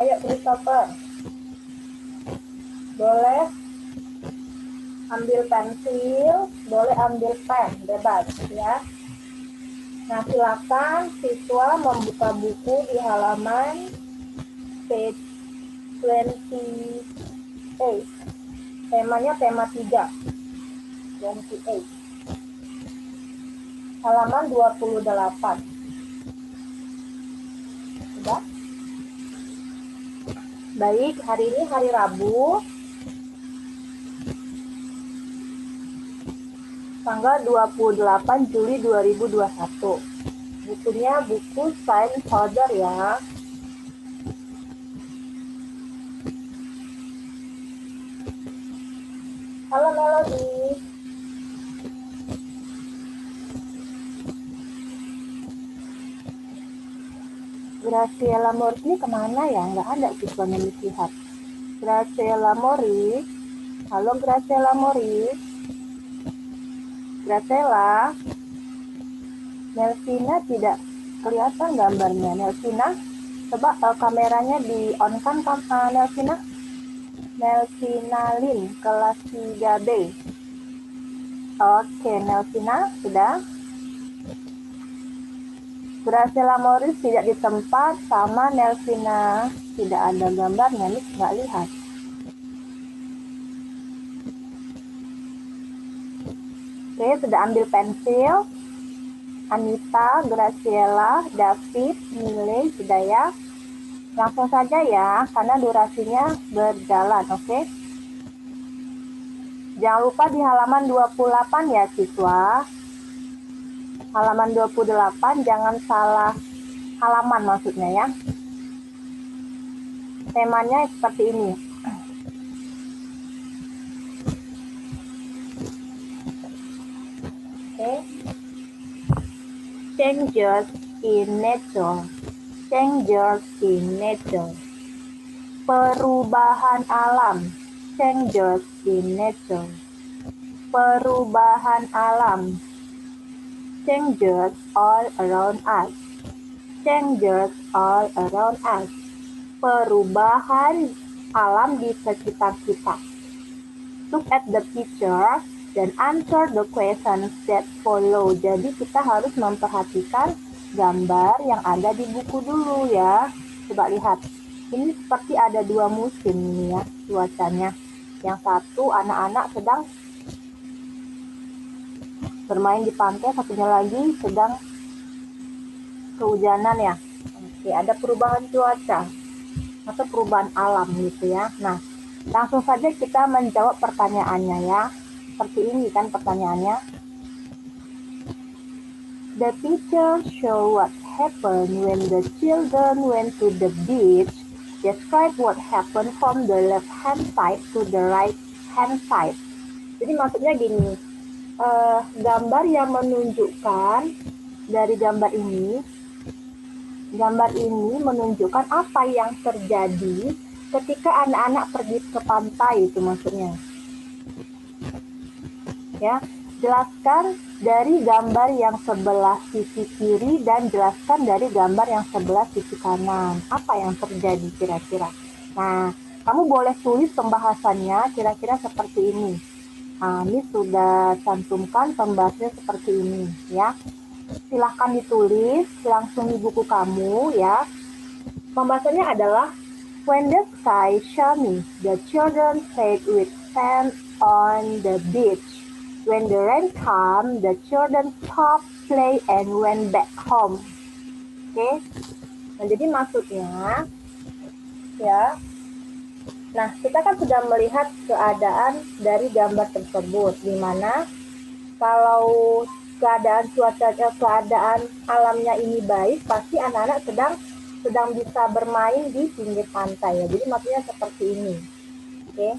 Ayo Christopher, boleh ambil pensil, boleh ambil pen, bebas ya. Nah, silakan siswa membuka buku di halaman page 28. Temanya tema 3. 28. Halaman 28. Sudah? Baik, hari ini hari Rabu, tanggal 28 Juli 2021. Bukunya buku Science Holder ya. Halo Melody. Graciela Mori kemana ya? Nggak ada siswanya lihat. Graciela Mori. Halo Graciela Mori. Graciela. Nelvina tidak kelihatan gambarnya. Nelvina, coba kameranya di on kan Nelvina? Nelvina Lin, kelas 3B. Oke, Nelvina, sudah? Graciela Morris tidak di tempat, sama Nelvina tidak ada gambarnya, nih nggak lihat. Oke, sudah ambil pensil. Anita, Graciela, David, Mile, sudah ya. Langsung saja ya, karena durasinya berjalan, oke? Jangan lupa di halaman 28 ya siswa. Halaman 28, jangan salah halaman maksudnya ya. Temanya seperti ini. Oke. Changes in nature. Changes in nature. Perubahan alam. Changes in nature. Perubahan alam. Changes all around us. Changes all around us. Perubahan alam di sekitar kita. Look at the picture dan answer the questions that follow. Jadi kita harus memperhatikan gambar yang ada di buku dulu ya. Coba lihat. Ini seperti ada dua musim ini ya cuacanya. Yang satu anak-anak sedang bermain di pantai, satunya lagi sedang kehujanan ya. Oke, ada perubahan cuaca atau perubahan alam gitu ya. Nah, langsung saja kita menjawab pertanyaannya ya. Seperti ini kan pertanyaannya. The picture show what happened when the children went to the beach. Describe what happened from the left hand side to the right hand side. Jadi maksudnya gini, gambar yang menunjukkan dari gambar ini menunjukkan apa yang terjadi ketika anak-anak pergi ke pantai, itu maksudnya. Ya, jelaskan dari gambar yang sebelah sisi kiri dan jelaskan dari gambar yang sebelah sisi kanan. Apa yang terjadi kira-kira? Nah, kamu boleh tulis pembahasannya kira-kira seperti ini. Nah, ini sudah cantumkan pembahasannya seperti ini ya. Silahkan ditulis langsung di buku kamu ya. Pembahasannya adalah when the sky shiny, the children played with sand on the beach. When the rain came, the children stopped play and went back home. Oke. Nah, jadi maksudnya ya. Nah, kita kan sudah melihat keadaan dari gambar tersebut, di mana kalau keadaan alamnya ini baik, pasti anak-anak sedang bisa bermain di pinggir pantai ya. Jadi maksudnya seperti ini. Oke.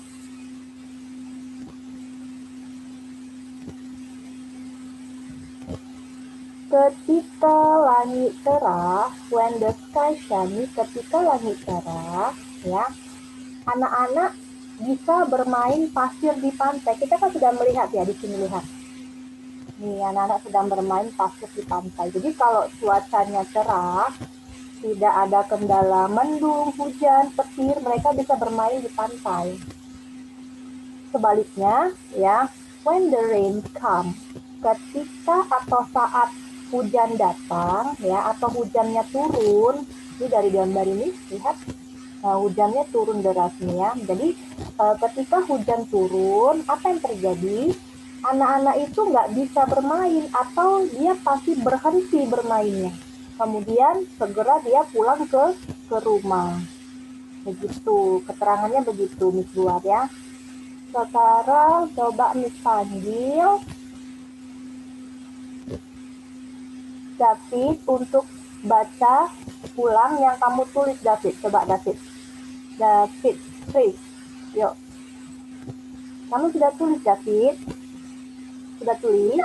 Ketika langit cerah, when the sky shiny, ketika langit cerah, ya, anak-anak bisa bermain pasir di pantai. Kita kan sudah melihat ya, di sini lihat. Nih, anak-anak sedang bermain pasir di pantai. Jadi kalau cuacanya cerah, tidak ada kendala mendung, hujan, petir, mereka bisa bermain di pantai. Sebaliknya, ya, when the rain come, ketika atau saat hujan datang, ya, atau hujannya turun, ini dari gambar ini, lihat, hujannya turun derasnya. Jadi, ketika hujan turun, apa yang terjadi? Anak-anak itu nggak bisa bermain atau dia pasti berhenti bermainnya. Kemudian segera dia pulang ke rumah. Begitu, keterangannya begitu, Miss buat ya. Sekarang coba Miss panggil David untuk baca ulang yang kamu tulis, David. Coba David. David, please. Yuk. Kamu sudah tulis, David? Sudah tulis?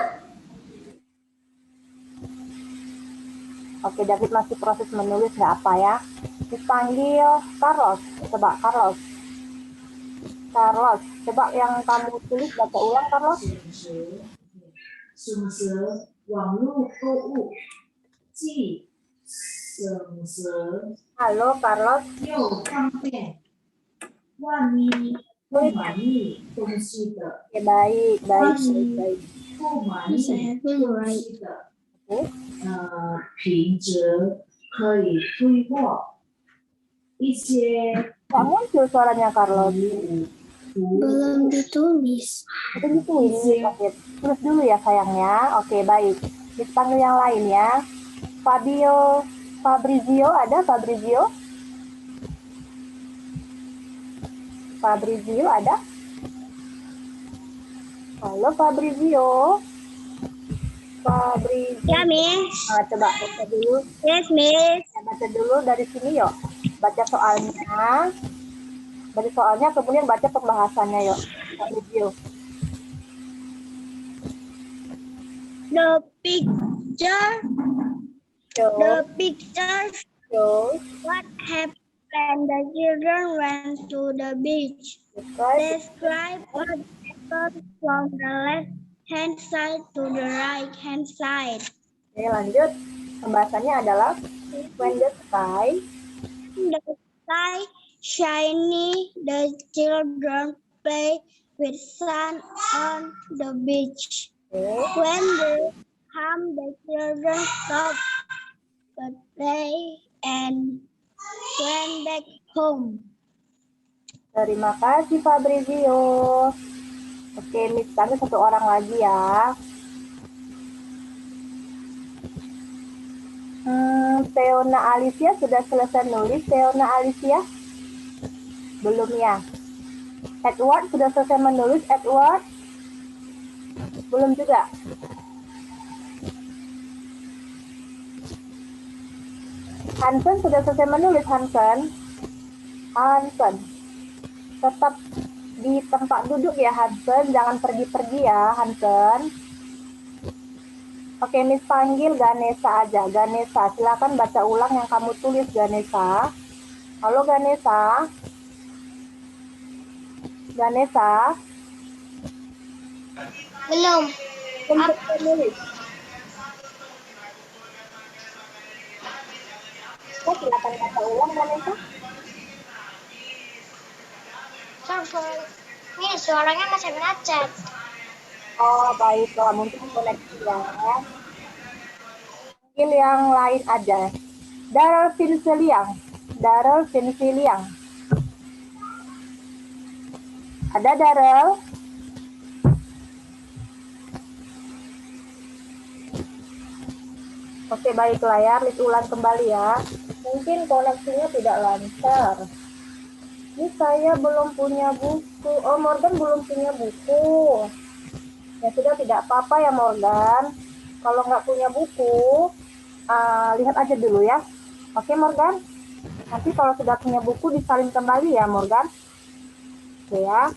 Oke, David masih proses menulis, nggak apa ya. Miss panggil Carlos. Coba, Carlos. Carlos, coba yang kamu tulis baca ulang, Carlos. 选择网络购物，既省时 Halo, Carlos. 又方便。万一不满意东西的， Oke, baik. 不满意东西的，品质可以退货。一些 Nggak muncul suaranya, Carlos. Belum ditulis. Itu ditulis, David. Tulis dulu ya, sayangnya. Oke, baik. Miss panggil yang lain ya. Fabrizio, ada Fabrizio? Fabrizio ada? Halo, Fabrizio. Ya, Miss. Nah, coba baca dulu. Yes, Miss. Ya, baca dulu dari sini yuk. Baca soalnya. Dari soalnya kemudian baca pembahasannya yuk. Fabrizio. The picture Shows. what happened when the children went to the beach. Describe what happened from the left hand side to the right hand side. Oke, lanjut. Pembahasannya adalah when the sky Shiny, the children play with sun on the beach. When they come, the children stop the play and went back home. Terima kasih Fabrizio. Oke, Miss kami satu orang lagi ya. Teona Alicia sudah selesai nulis. Teona Alicia? Belum ya. Edward sudah selesai menulis. Edward? Belum juga. Hansen sudah selesai menulis. Hansen. Tetap di tempat duduk ya Hansen. Jangan pergi-pergi ya Hansen. Oke, Miss panggil Ganesha aja. Ganesha, silakan baca ulang yang kamu tulis, Ganesha. Halo, Ganesha. Ganesha. Belum. Untuk menulis. Silakan baca ulang, Ganesha. Ini suaranya masih macet. Oh, baiklah, mungkin koneksi ya. Panggil yang lain aja. Daryl Vinciliang. Ada Daryl? Oke, baiklah ya. Miss ulang kembali ya. Mungkin koneksinya tidak lancar. Ini saya belum punya buku. Oh, Morgan belum punya buku. Ya sudah, tidak apa-apa ya Morgan. Kalau nggak punya buku, lihat aja dulu ya. Oke Morgan. Nanti kalau sudah punya buku disalin kembali ya Morgan. Oke ya.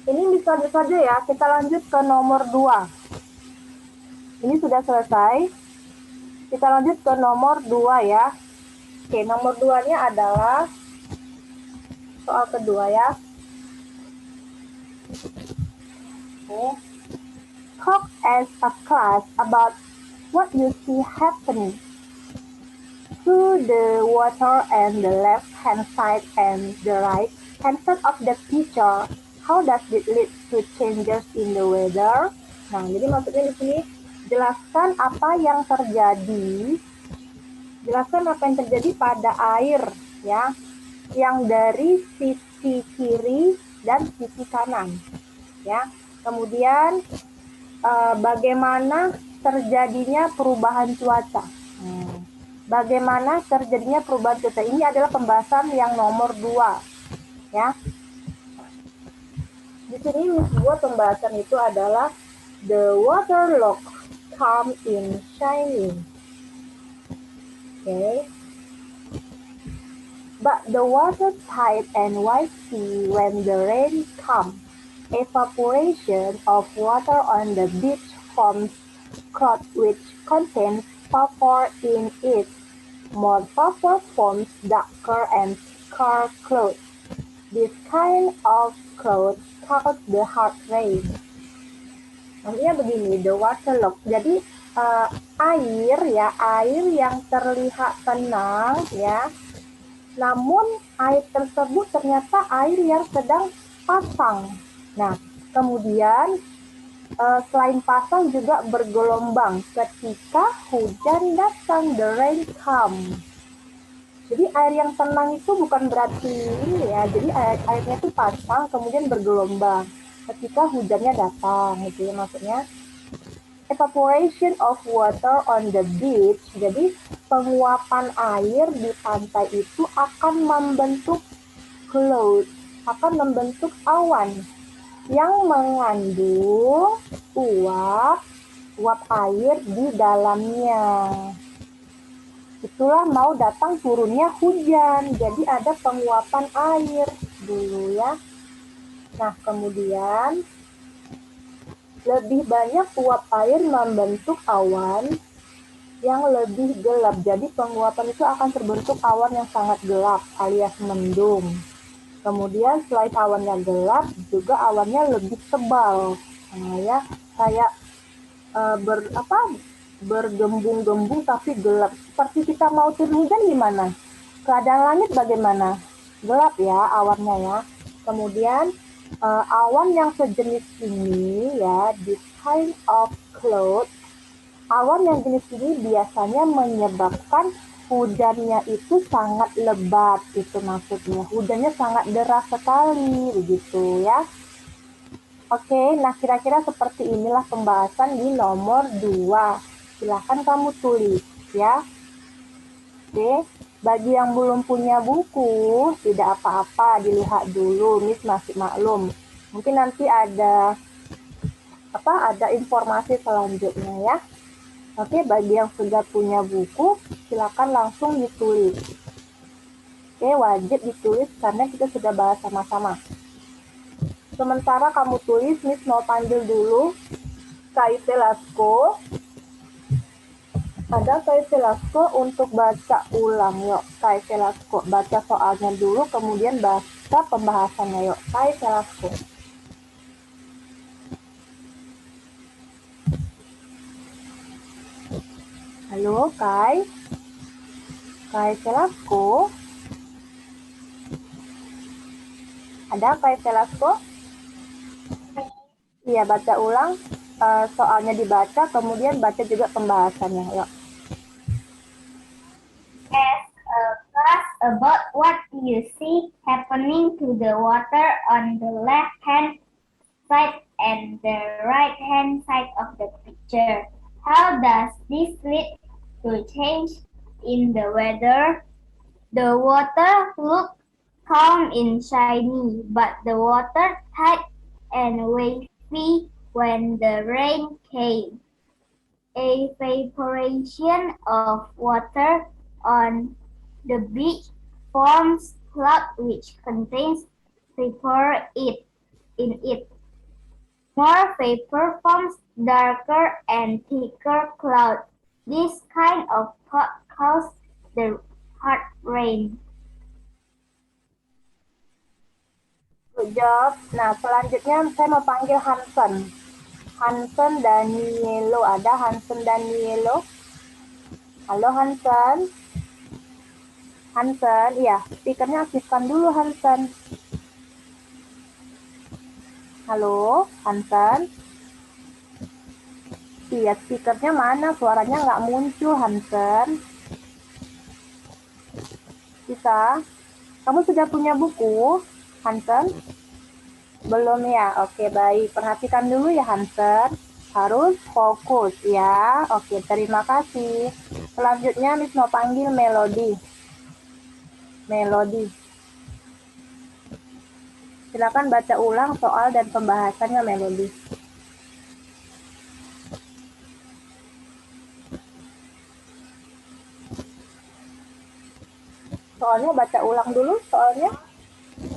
Ini bisa saja ya. Kita lanjut ke nomor 2. Ini sudah selesai. Kita lanjut ke nomor 2 ya. Oke, nomor 2-nya adalah soal kedua ya. Oke. Talk as a class about what you see happening. to the water and the left hand side and the right hand side of the picture. How does it lead to changes in the weather? Nah, jadi maksudnya di sini jelaskan apa yang terjadi. Jelaskan apa yang terjadi pada air, ya, yang dari sisi kiri dan sisi kanan, ya. Kemudian bagaimana terjadinya perubahan cuaca. Bagaimana terjadinya perubahan cuaca. Ini adalah pembahasan yang nomor 2, ya. Di sini buat pembahasan itu adalah the water look calm in shining. Okay. But the water tight and whitey when the rain comes. Evaporation of water on the beach forms cloud which contains vapor in it. More vapor forms darker and thicker clouds. This kind of cloud called the hard rain. Maksudnya begini, the water look. Jadi air yang terlihat tenang, ya. Namun air tersebut ternyata air yang sedang pasang. Nah, kemudian selain pasang juga bergelombang ketika hujan datang, the rain come. Jadi air yang tenang itu bukan berarti ini ya, jadi airnya itu pasang kemudian bergelombang ketika hujannya datang, gitu ya maksudnya. Evaporation of water on the beach, jadi penguapan air di pantai itu akan membentuk cloud, akan membentuk awan yang mengandung uap air di dalamnya. Itulah mau datang turunnya hujan, jadi ada penguapan air dulu ya. Nah, kemudian lebih banyak uap air membentuk awan yang lebih gelap. Jadi penguapan itu akan terbentuk awan yang sangat gelap alias mendung. Kemudian selain awannya gelap, juga awannya lebih tebal. Nah, ya, kayak bergembung-gembung tapi gelap. Seperti kita mau turun hujan gimana? Keadaan langit bagaimana? Gelap ya awannya ya. Kemudian awan yang sejenis ini ya, this kind of cloud, awan yang jenis ini biasanya menyebabkan hujannya itu sangat lebat, itu maksudnya. Hujannya sangat deras sekali, begitu ya. Oke, nah kira-kira seperti inilah pembahasan di nomor 2. Silahkan kamu tulis ya. Oke, bagi yang belum punya buku, tidak apa-apa, dilihat dulu, Miss masih maklum. Mungkin nanti ada informasi selanjutnya ya. Oke, bagi yang sudah punya buku, silakan langsung ditulis. Oke, wajib ditulis karena kita sudah bahas sama-sama. Sementara kamu tulis, Miss mau panggil dulu Kak Velasco. Ada Kak Velasco untuk baca ulang. Yuk, Kak Velasco. Baca soalnya dulu, kemudian baca pembahasannya. Yuk, Kak Velasco. Halo, Kai. Kai Velasco. Ada Kai Velasco? Iya, baca ulang. Soalnya dibaca, kemudian baca juga pembahasannya. Yuk. As a class about what you see happening to the water on the left-hand side and the right-hand side of the picture. How does this lead to change in the weather? The water looked calm and shiny, but the water tight and wavy when the rain came. Evaporation of water on the beach forms cloud which contains vapor in it. More vapor forms darker and thicker cloud. This kind of cloud calls the hard rain. Good job. Nah, selanjutnya saya mau panggil Hansen. Hansen Danielo. Ada Hansen Danielo? Halo Hansen. Hansen, iya, speakernya aktifkan dulu Hansen. Halo, Hansen. Iya, speakernya mana? Suaranya nggak muncul, Hansen. Bisa? Kamu sudah punya buku, Hansen? Belum ya? Oke, baik. Perhatikan dulu ya, Hansen. Harus fokus ya. Oke, terima kasih. Selanjutnya Miss mau panggil Melody. Melody. Silakan baca ulang soal dan pembahasannya, Melody. Soalnya baca ulang dulu soalnya,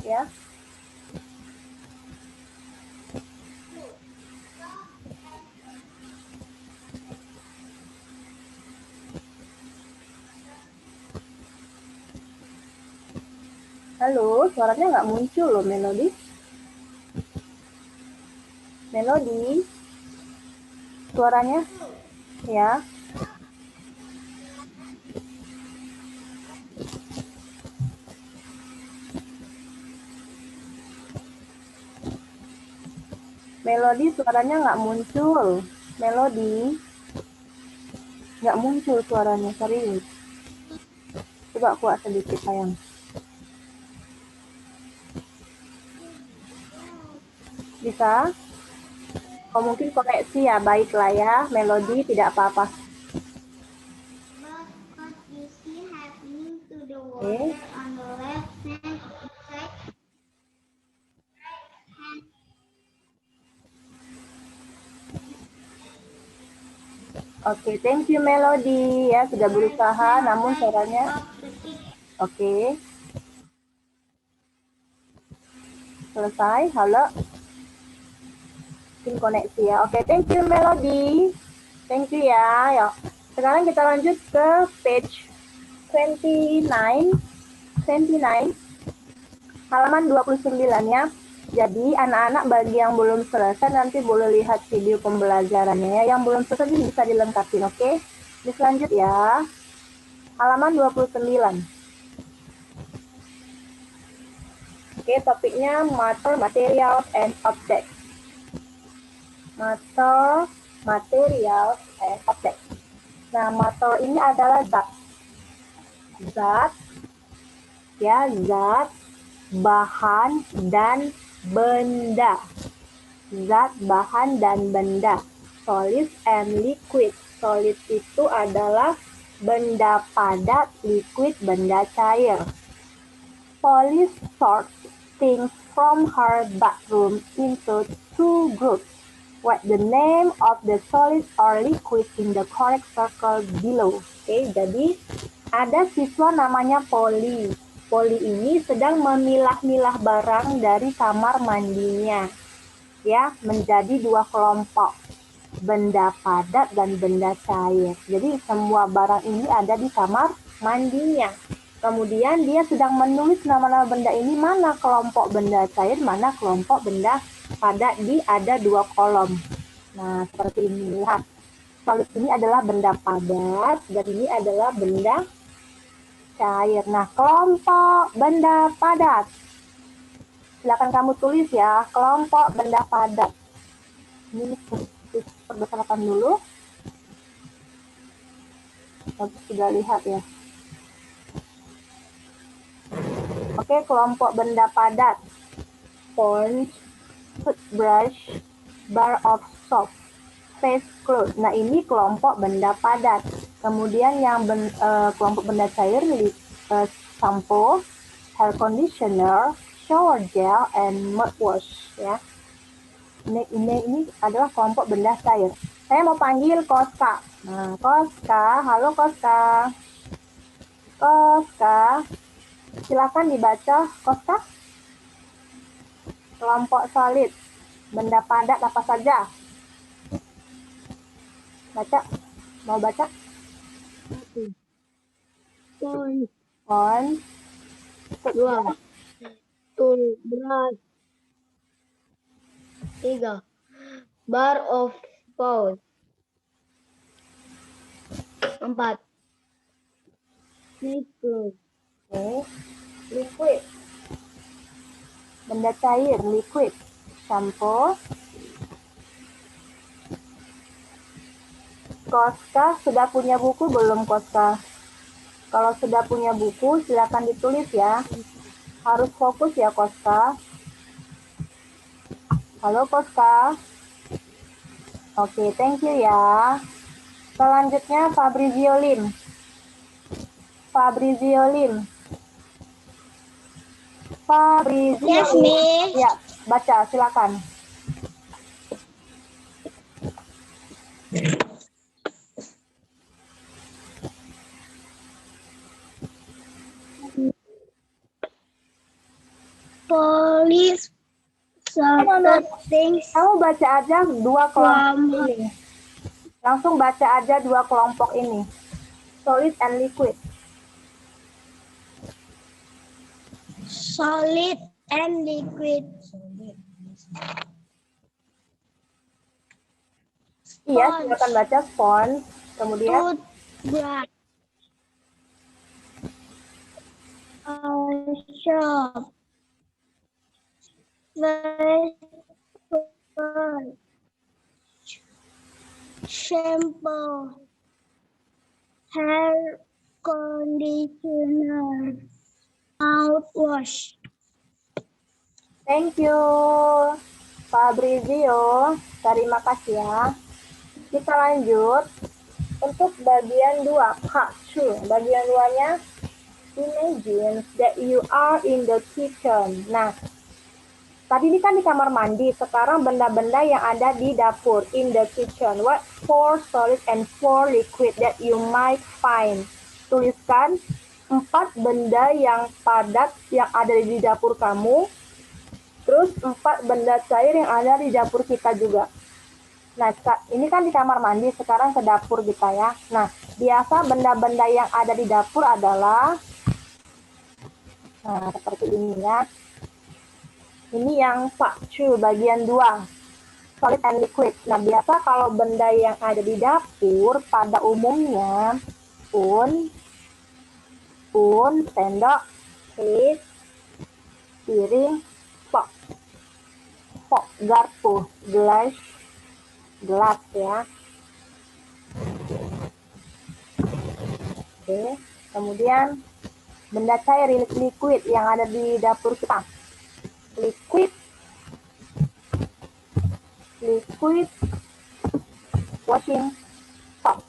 ya. Halo, suaranya nggak muncul loh, Melody. Melody, suaranya, ya. Melody, suaranya nggak muncul. Melody, nggak muncul suaranya, serius. Coba kuat sedikit, sayang. Bisa? Oh, mungkin koneksi ya, baiklah ya. Melody, tidak apa-apa. But what you see happening to the Oke. water on the left hand side, right hand Oke, thank you Melody ya sudah berusaha, hand namun side suaranya of the picture. oke. Selesai, halo. Mungkin koneksi ya. Oke, thank you Melody. Thank you ya. Yuk. Sekarang kita lanjut ke page 29. 29. Halaman 29 ya. Jadi anak-anak bagi yang belum selesai nanti boleh lihat video pembelajarannya ya. Yang belum selesai bisa dilengkapi, oke? Bisa lanjut ya. Halaman 29. Oke, topiknya matter, materials, and objects. Matter, materials, and objects. Nah, matter ini adalah zat. Zat, ya, zat, bahan, dan benda. Zat, bahan, dan benda. Solid and liquid. Solid itu adalah benda padat, liquid, benda cair. Police sorts things from her bathroom into two groups. Write the name of the solid or liquid in the correct circle below. Oke, jadi ada siswa namanya Polly. Polly ini sedang memilah-milah barang dari kamar mandinya, ya, menjadi dua kelompok, benda padat dan benda cair. Jadi semua barang ini ada di kamar mandinya. Kemudian dia sedang menulis nama-nama benda ini, mana kelompok benda cair, mana kelompok benda padat, ada dua kolom. Nah, seperti ini. Lihat, solid ini adalah benda padat dan ini adalah benda cair. Nah, kelompok benda padat. Silakan kamu tulis ya, kelompok benda padat. Ini perbesarkan dulu. Kita sudah lihat ya. Oke, kelompok benda padat. Sponge, toothbrush, bar of soap, face clothes. Nah, ini kelompok benda padat. Kemudian yang kelompok benda cair, shampoo, hair conditioner, shower gel, and mouthwash. Ya. Ini adalah kelompok benda cair. Saya mau panggil Koska. Nah, Koska, halo Koska. Koska, silakan dibaca Koska. Kelompok solid, benda padat apa saja? Baca, mau baca? On, Dua, beras. Tiga, bar of pause. Empat, siklus. Oke. Liquid. Benda cair, liquid. Shampoo. Koska sudah punya buku belum, Koska? Kalau sudah punya buku, silakan ditulis ya. Harus fokus ya, Koska. Halo, Koska. Oke, thank you ya. Selanjutnya Fabrizio Lim. Fabrizio Lim. Fabrizio Yes, Lim. Miss. Ya, baca, silakan. Police sorted things Kamu baca aja dua kelompok from ini. Langsung baca aja dua kelompok ini. Solid and liquid. solid and liquid. Iya, silakan baca sponge. Kemudian Toothbrush. Soap. Vapor. Shampoo. Hair conditioner. Mouthwash. thank you Fabrizio. Terima kasih ya. Kita lanjut untuk bagian 2, part 2. Bagian 2-nya imagine that you are in the kitchen. Nah, tadi ini kan di kamar mandi, sekarang benda-benda yang ada di dapur, in the kitchen. What 4 solid and 4 liquid that you might find? Tuliskan 4 benda yang padat yang ada di dapur kamu, terus 4 benda cair yang ada di dapur kita juga. Nah, ini kan di kamar mandi, sekarang ke dapur kita ya. Nah, biasa benda-benda yang ada di dapur adalah, nah seperti ini ya. Ini yang part 2, bagian 2, solid and liquid. Nah, biasa kalau benda yang ada di dapur pada umumnya sendok, plate, piring, fork, garpu, gelas ya. Oke, kemudian benda cair, liquid yang ada di dapur kita. Liquid washing soap.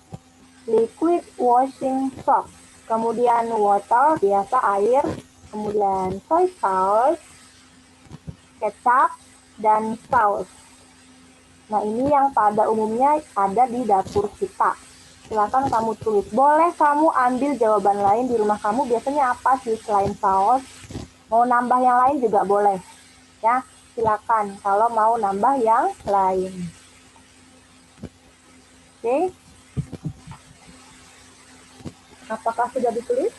Liquid washing soap. Kemudian water, biasa air. Kemudian soy sauce, kecap, dan saus. Nah, ini yang pada umumnya ada di dapur kita. Silakan kamu tulis. Boleh kamu ambil jawaban lain di rumah kamu, biasanya apa sih selain saus? Mau nambah yang lain juga boleh. Ya, silakan kalau mau nambah yang lain. Oke. Apakah sudah ditulis?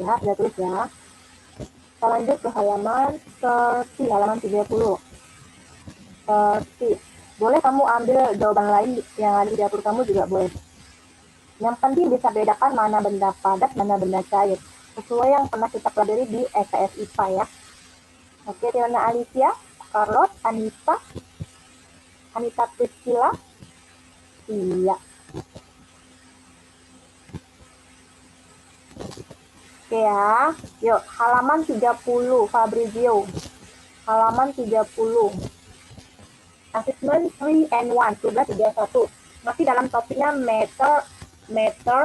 Ya, sudah tulis ya. Kita lanjut ke halaman 30. Boleh kamu ambil jawaban lain yang ada di dapur kamu juga boleh. Yang penting bisa bedakan mana benda padat, mana benda cair. Sesuai yang pernah kita pelajari di STS IPA ya. Oke, Tiana Alicia, Carlos, Anita Priscilla. Iya. Oke ya. Yuk, halaman 30, Fabrizio. Halaman 30. Assessment 3 and 1, tugas 31. Masih dalam topiknya matter,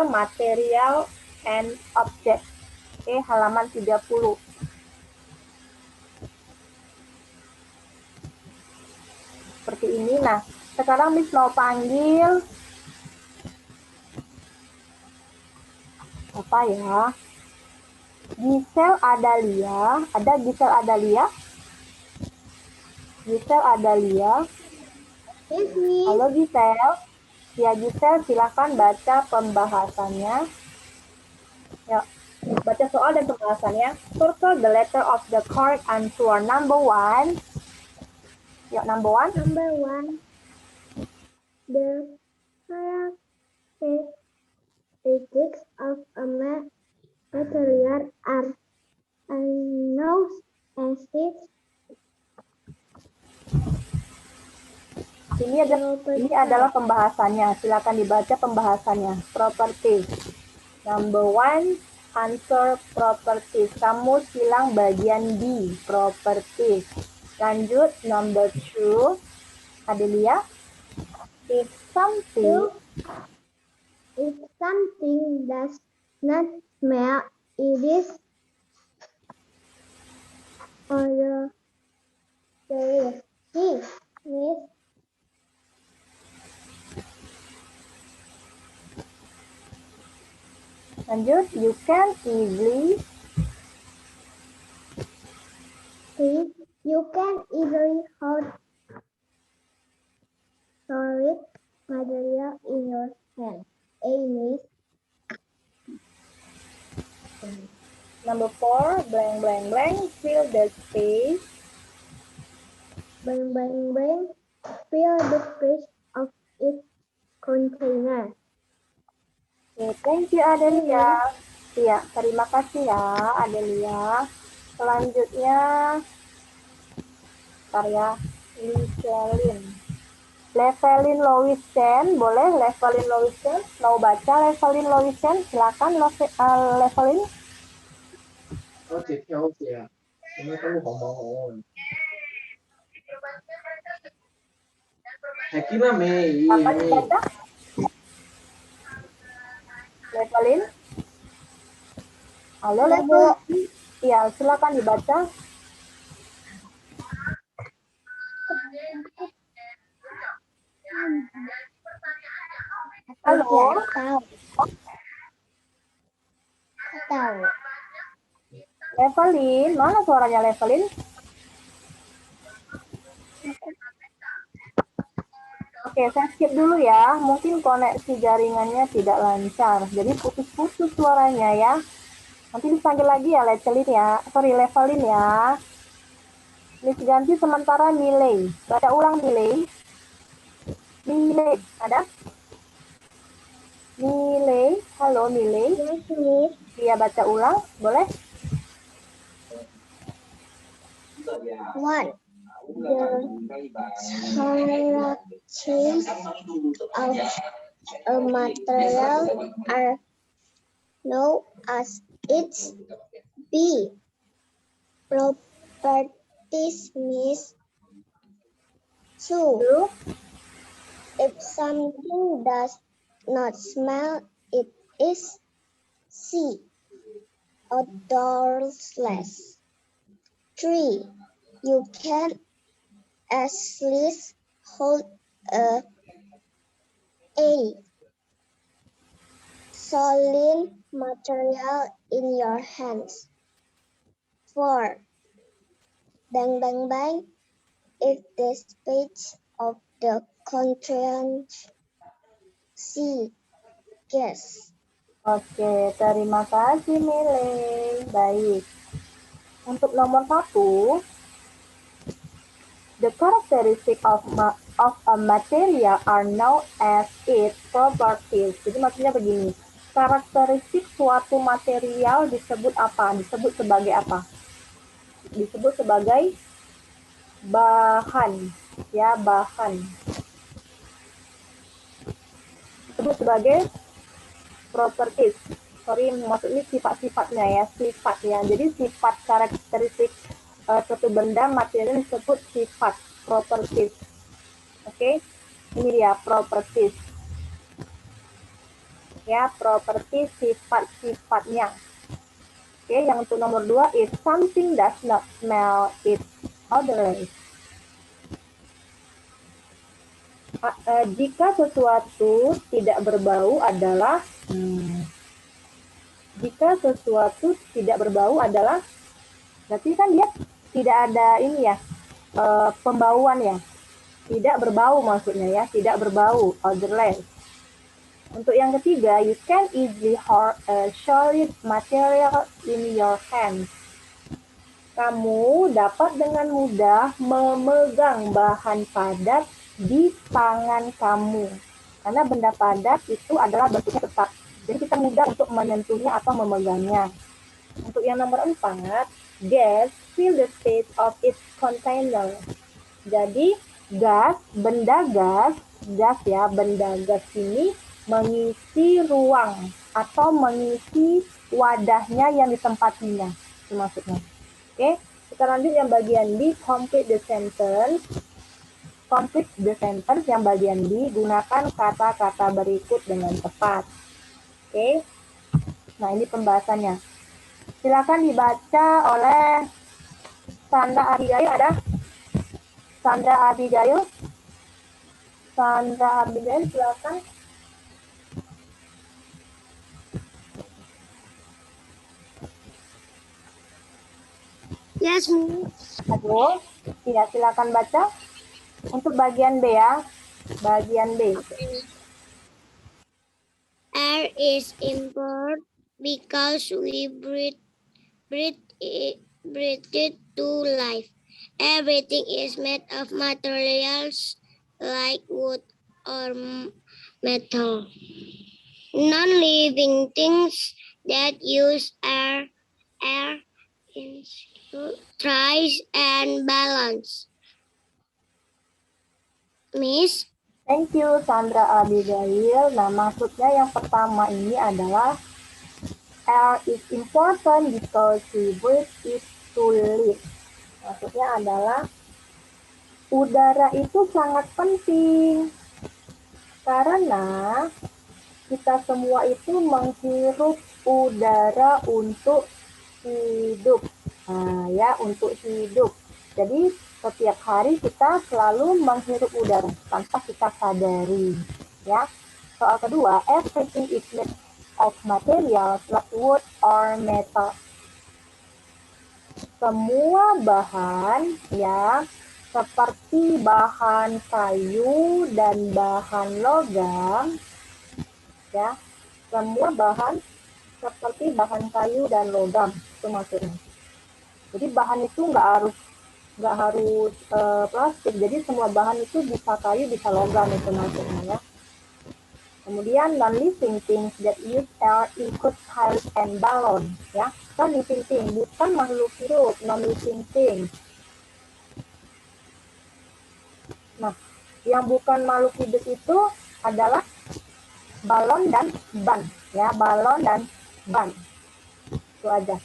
material, and object. Oke, halaman 30. Seperti ini. Nah, sekarang Miss mau panggil apa ya? Giselle Adalia. Ada Giselle Adalia? Giselle Adalia. Halo Giselle. Ya Giselle, silakan baca pembahasannya. Ya, baca soal dan pembahasannya. Circle the letter of the correct answer. Number 1. Yuk, number one. Number one, the characteristics of a material are known as its Ini adalah pembahasannya. Silakan dibaca pembahasannya. Properties. Number one, answer properties. Kamu silang bagian B, properties. Lanjut, number two. Adelia. If something does not smell, it is odorless. Lanjut, you can easily hold solid material in your hand. Amy. number four, blank, blank, blank, fill the space. Bang, bang, bang. Fill the space of its container. Oke, thank you Adelia. Iya, terima kasih ya Adelia. Selanjutnya, karya Levelin Lowisen, boleh Levelin Lowisen? Mau baca Levelin Lowisen? Silakan Levelin. 多謝挑戰，咁樣都好冇好。係見啦未？ Apa dibaca? Levelin? Halo Levelin? Iya, silakan dibaca. Halo? Tahu. Levelin, mana suaranya Levelin? Oke, saya skip dulu ya. Mungkin koneksi jaringannya tidak lancar. Jadi putus-putus suaranya ya. Nanti dipanggil lagi ya Levelin ya. Sorry, Levelin ya. Ini ganti sementara Miley. Baca ulang Miley. Miley, ada? Miley, halo Miley. Yes, Miss. Iya, baca ulang, boleh? One. The characteristics of a material are known as its B. Properties means two. Tuh. If something does not smell, it is C. Odorless. 3. You can at least hold a solid material in your hands. 4. Bang, bang, bang. If the space of the contains C. Gas. Oke, terima kasih Miley. Baik. Untuk nomor 1, the characteristic of a material are known as its properties. Jadi maksudnya begini, karakteristik suatu material disebut apa? Disebut sebagai apa? Disebut sebagai bahan, ya bahan. Disebut sebagai properties. Sorry, maksudnya sifat-sifatnya ya, sifat ya. Jadi sifat karakteristik suatu benda material disebut sifat, properties. Oke, ini dia properties. Ya, properties sifat-sifatnya. Oke, yang untuk nomor 2, if something does not smell, it's odorless. Jika sesuatu tidak berbau adalah berarti kan dia tidak ada ini ya, pembauan ya, tidak berbau maksudnya ya, tidak berbau, odorless. Untuk yang ketiga, you can easily hold a solid material in your hands. kamu dapat dengan mudah memegang bahan padat di tangan kamu. Karena benda padat itu adalah bentuknya tetap. Jadi kita mudah untuk menyentuhnya atau memegangnya. Untuk yang nomor 4, gas fill the space of its container. Jadi benda gas ya, benda gas ini mengisi ruang atau mengisi wadahnya yang ditempatinya. Itu maksudnya. Oke, kita lanjut yang bagian B, complete the sentence. Complete the sentence yang bagian B, gunakan kata-kata berikut dengan tepat. Oke, nah ini pembahasannya. Silakan dibaca oleh Sandra Abigail. Ada? Sandra Abigail? Sandra Abigail, silakan. Yes, Miss. Aduh, iya silakan baca. Untuk bagian B ya, bagian B. Air is important because we breathe it to life. Everything is made of materials like wood or metal. Non-living things that use air tries and balance. Miss? Thank you Sandra Abigail. Nah, maksudnya yang pertama ini adalah air is important because we breathe it to live. Maksudnya adalah udara itu sangat penting karena kita semua itu menghirup udara untuk hidup. Nah, ya, untuk hidup. Jadi setiap hari kita selalu menghirup udara tanpa kita sadari, ya. Soal kedua, everything is made of materials like wood or metal. Semua bahan, ya, seperti bahan kayu dan bahan logam, ya, semua bahan seperti bahan kayu dan logam, itu maksudnya. Jadi bahan itu nggak harus plastik, jadi semua bahan itu bisa kayu, bisa logam, itu maksudnya ya. Kemudian non-living things that use air include tiles and balloon, ya. Non-living thing bukan makhluk hidup, non-living thing. Nah, yang bukan makhluk hidup itu adalah balon dan ban, ya, balon dan ban. Itu aja.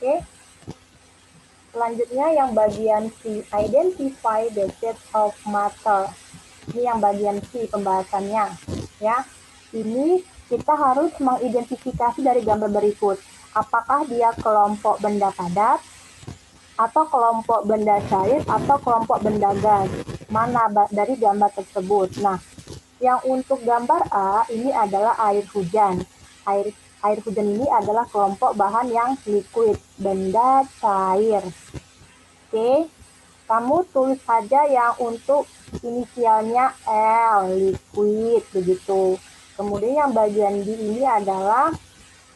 Oke. Selanjutnya yang bagian C, identify the shapes of matter. Ini yang bagian C pembahasannya, ya. Ini kita harus mengidentifikasi dari gambar berikut. Apakah dia kelompok benda padat, atau kelompok benda cair, atau kelompok benda gas? Mana dari gambar tersebut? Nah, yang untuk gambar A ini adalah air hujan. Air hujan ini adalah kelompok bahan yang liquid, benda cair. Oke, kamu tulis saja yang untuk inisialnya L, liquid, begitu. Kemudian yang bagian D ini adalah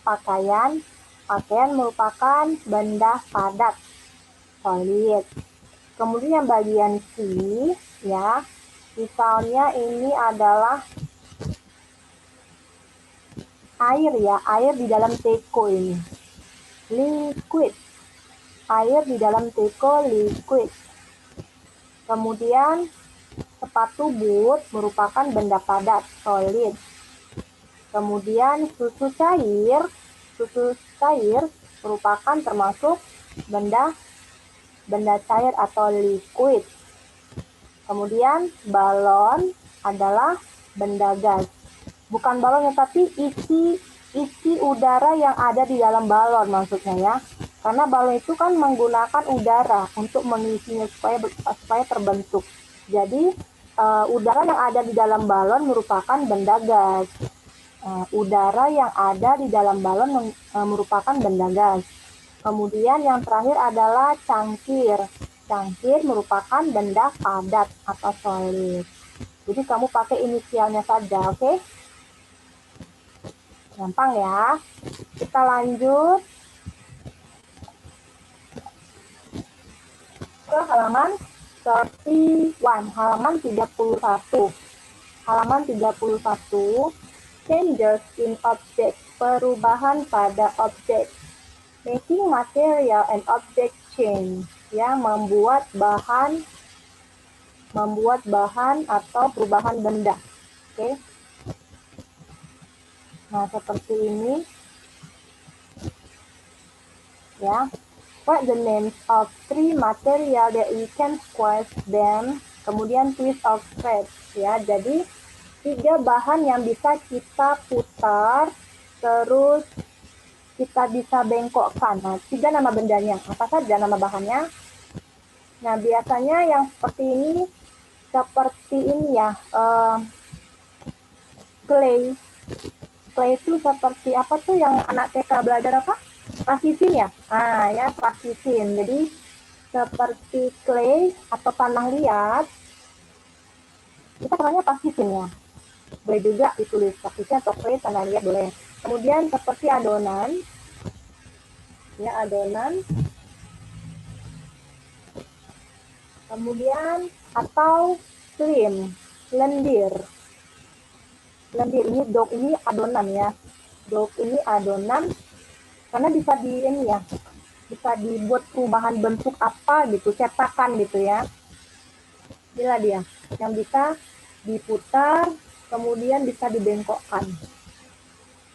pakaian. Pakaian merupakan benda padat, solid. Kemudian yang bagian C, ya, misalnya ini adalah air, ya, air di dalam teko ini, liquid, air di dalam teko liquid. Kemudian sepatu boot merupakan benda padat, solid. Kemudian susu cair merupakan termasuk benda cair atau liquid. Kemudian balon adalah benda gas. Bukan balonnya, tapi isi udara yang ada di dalam balon maksudnya, ya. Karena balon itu kan menggunakan udara untuk mengisinya supaya terbentuk. Jadi udara yang ada di dalam balon merupakan benda gas. Udara yang ada di dalam balon merupakan benda gas. Kemudian yang terakhir adalah cangkir. Cangkir merupakan benda padat atau solid. Jadi kamu pakai inisialnya saja, oke? Gampang ya. Kita lanjut ke halaman 31, halaman 31. Halaman 31, changes in object, perubahan pada objek. Making material and object change, ya, membuat bahan atau perubahan benda. Oke. Nah, seperti ini. Ya. What the names of three material that we can squash them, kemudian twist of thread, ya. Jadi 3 bahan yang bisa kita putar, terus kita bisa bengkokkan. Nah, 3 nama bendanya. Apa saja nama bahannya? Nah, biasanya yang seperti ini ya, clay. Clay itu seperti apa tuh yang anak TK belajar apa? Plastisin ya? Nah, ya plastisin. Jadi seperti clay atau tanah liat, kita namanya plastisin ya. Boleh juga ditulis plastisin atau clay, tanah liat boleh. Kemudian seperti adonan, ya adonan. Kemudian atau slim, lendir. Lendir ini dog ini adonan ya. Dog ini adonan karena bisa bisa dibuat perubahan bentuk apa gitu, cetakan gitu ya. Inilah dia yang bisa diputar, kemudian bisa dibengkokkan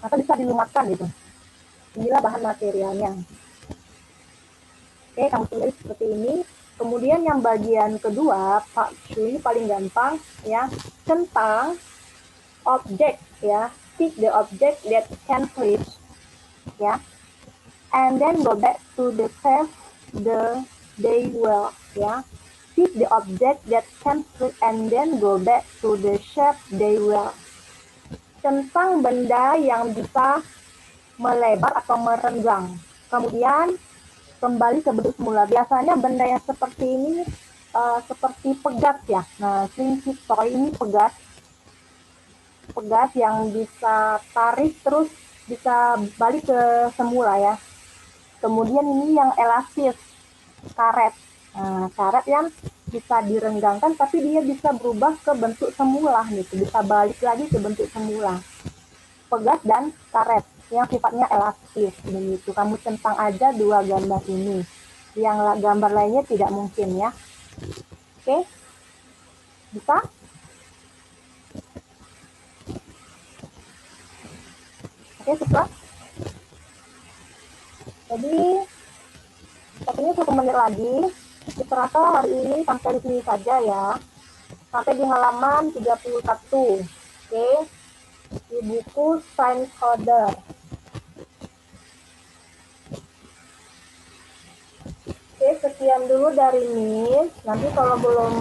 atau bisa dilumatkan gitu. Inilah bahan materialnya. Oke, kamu tulis seperti ini. Kemudian yang bagian kedua, Pak Chu, ini paling gampang ya, tentang object ya. Pick the object that can switch ya, and then go back to the shape they will ya. Pick the object that can switch and then go back to the shape they will. Tentang benda yang bisa melebar atau merenggang, kemudian kembali ke bentuk semula. Biasanya benda yang seperti ini seperti pegas ya. Nah, prinsip toy ini pegas yang bisa tarik terus bisa balik ke semula ya. Kemudian ini yang elastis, karet. Nah, karet yang bisa direnggangkan tapi dia bisa berubah ke bentuk semula gitu, bisa balik lagi ke bentuk semula. Pegas dan karet yang sifatnya elastis begitu. Kamu centang aja 2 gambar ini. Yang gambar lainnya tidak mungkin ya. Oke. Bisa? Oke, sudah. Jadi sepertinya 1 menit lagi. Kita rasa hari ini sampai di sini saja ya. Sampai di halaman 31. Oke. Di buku Science Order. Oke, sekian dulu dari Miss. Nanti kalau belum